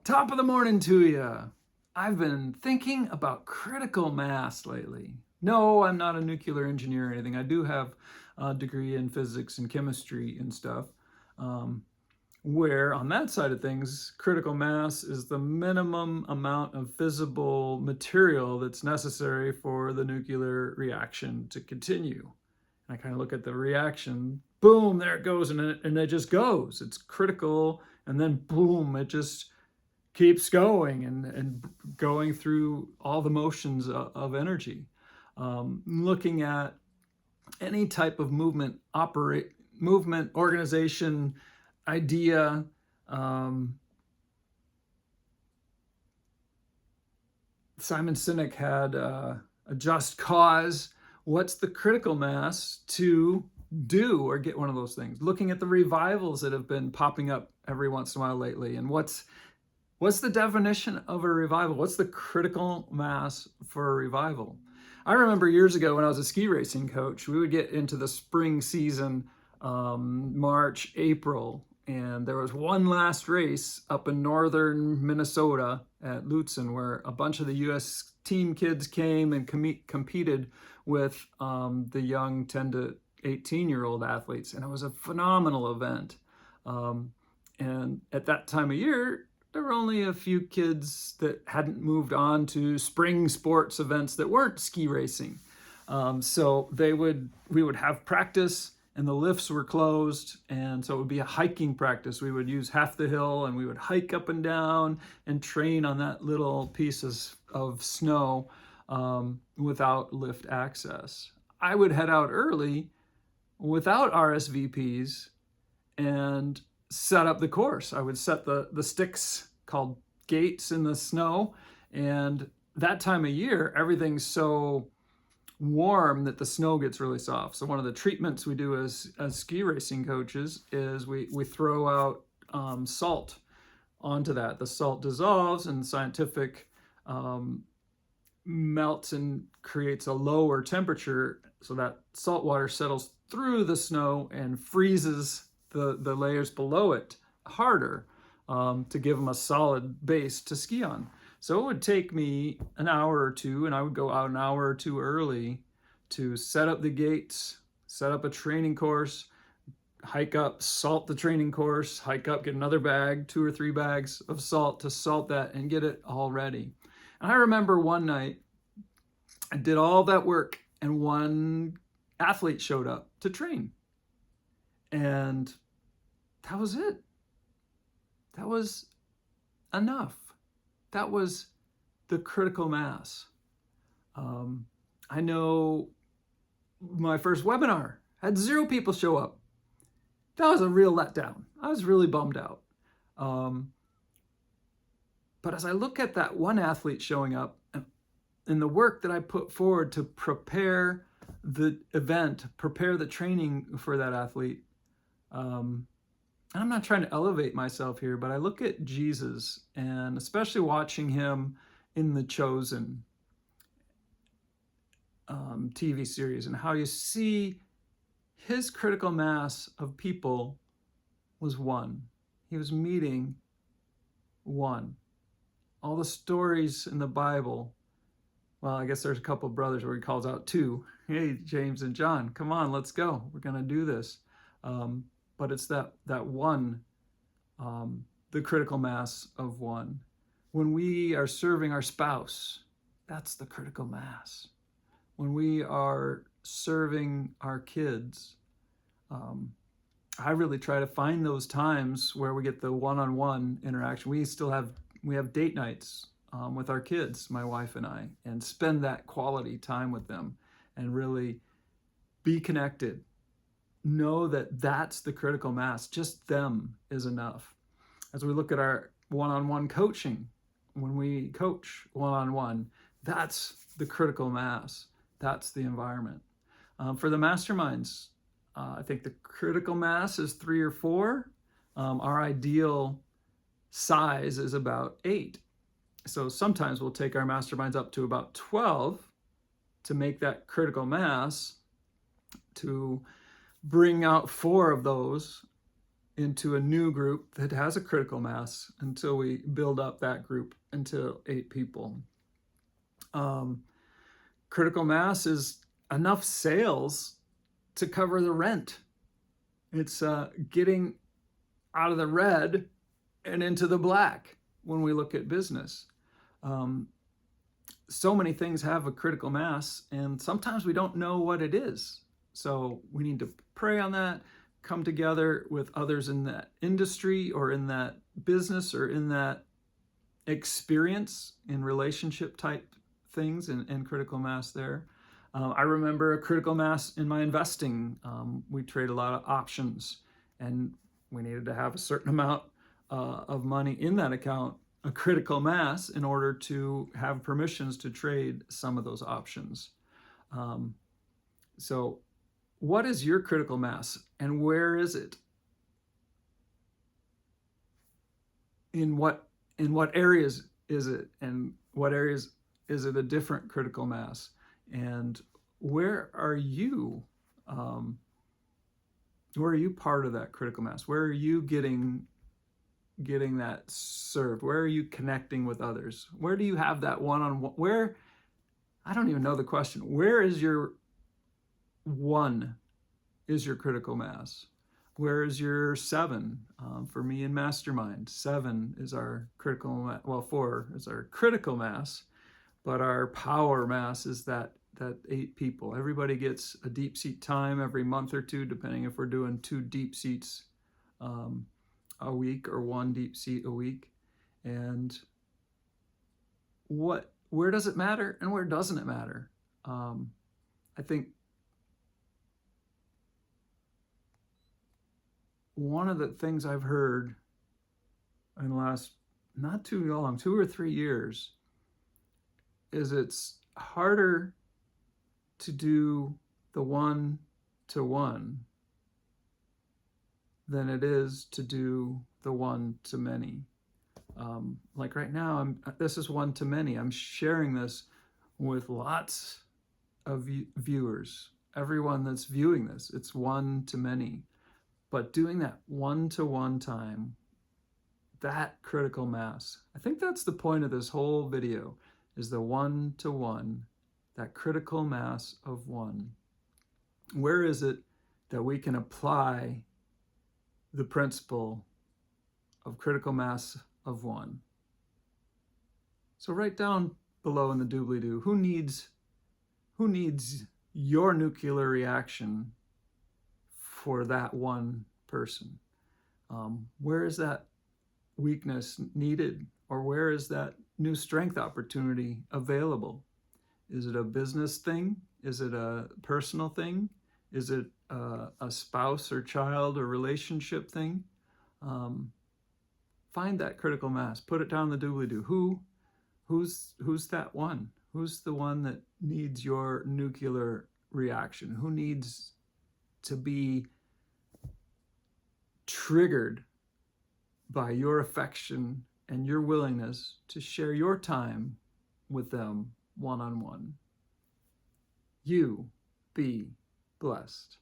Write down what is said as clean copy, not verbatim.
Top of the morning to you. I've been thinking about critical mass lately. No, I'm not a nuclear engineer or anything. I do have a degree in physics and chemistry and stuff, where on that side of things, critical mass is the minimum amount of fissile material that's necessary for the nuclear reaction to continue. And I kind of look at the reaction, boom, there it goes, and it just goes. It's critical, and then boom, it just keeps going and going through all the motions of energy. Looking at any type of movement, organization, idea. Simon Sinek had a just cause. What's the critical mass to do or get one of those things? Looking at the revivals that have been popping up every once in a while lately, and what's the definition of a revival? What's the critical mass for a revival? I remember years ago when I was a ski racing coach, we would get into the spring season, March, April, and there was one last race up in northern Minnesota at Lutsen where a bunch of the U.S. team kids came and competed with the young 10 to 18-year-old athletes, and it was a phenomenal event. And at that time of year, there were only a few kids that hadn't moved on to spring sports events that weren't ski racing. So we would have practice, and the lifts were closed, and so it would be a hiking practice. We would use half the hill, and we would hike up and down and train on that little pieces of snow without lift access. I would head out early without RSVPs and set up the course. I would set the sticks called gates in the snow, and that time of year everything's so warm that the snow gets really soft. So one of the treatments we do as ski racing coaches is we throw out salt onto that. The salt dissolves and scientific melts and creates a lower temperature, so that salt water settles through the snow and freezes the layers below it harder to give them a solid base to ski on. So it would take me an hour or two, and I would go out an hour or two early to set up the gates, set up a training course, hike up, salt the training course, hike up, get another bag, 2 or 3 bags of salt to salt that and get it all ready. And I remember one night I did all that work and one athlete showed up to train. And that was it. That was enough. That was the critical mass. I know my first webinar had 0 people show up. That was a real letdown. I was really bummed out. But as I look at that one athlete showing up and the work that I put forward to prepare the event, prepare the training for that athlete, and I'm not trying to elevate myself here, but I look at Jesus, and especially watching him in The Chosen TV series, and how you see his critical mass of people was one. He was meeting one. All the stories in the Bible, well, I guess there's a couple of brothers where he calls out 2. Hey, James and John, come on, let's go. We're going to do this. But it's that one, the critical mass of one. When we are serving our spouse, that's the critical mass. When we are serving our kids, I really try to find those times where we get the one-on-one interaction. We have date nights with our kids, my wife and I, and spend that quality time with them and really be connected. Know that that's the critical mass. Just them is enough. As we look at our one-on-one coaching, when we coach one-on-one, that's the critical mass. That's the environment. For the masterminds, I think the critical mass is 3 or 4. Our ideal size is about 8. So sometimes we'll take our masterminds up to about 12 to make that critical mass, to bring out 4 of those into a new group that has a critical mass until we build up that group into 8 people. Critical mass is enough sales to cover the rent. It's getting out of the red and into the black when we look at business. So many things have a critical mass, and sometimes we don't know what it is. So we need to pray on that, come together with others in that industry or in that business or in that experience in relationship type things and critical mass there. I remember a critical mass in my investing. We trade a lot of options, and we needed to have a certain amount of money in that account, a critical mass, in order to have permissions to trade some of those options. So what is your critical mass, and where is it? In what areas is it, and what areas is it a different critical mass? And where are you part of that critical mass? Where are you getting that served? Where are you connecting with others? Where do you have that one-on-one? Where, I don't even know the question. Where is your one is your critical mass? Where is your 7? For me in Mastermind, 7 is our critical mass. Well, 4 is our critical mass, but our power mass is that 8 people. Everybody gets a deep seat time every month or 2, depending if we're doing 2 deep seats a week or 1 deep seat a week. And where does it matter and where doesn't it matter? I think one of the things I've heard in the last not too long, 2 or 3 years, is it's harder to do the 1-to-1 than it is to do the 1-to-many. Like right now, this is 1-to-many. I'm sharing this with lots of viewers. Everyone that's viewing this, it's 1-to-many. But doing that 1-to-1 time, that critical mass, I think that's the point of this whole video, is the 1-to-1, that critical mass of 1. Where is it that we can apply the principle of critical mass of 1? So write down below in the doobly-doo, who needs your nuclear reaction for that one person? Where is that weakness needed, or where is that new strength opportunity available? Is it a business thing? Is it a personal thing? Is it a spouse or child or relationship thing? Find that critical mass. Put it down the doobly-doo. Who's that one? Who's the one that needs your nuclear reaction? Who needs to be triggered by your affection and your willingness to share your time with them one-on-one? You be blessed.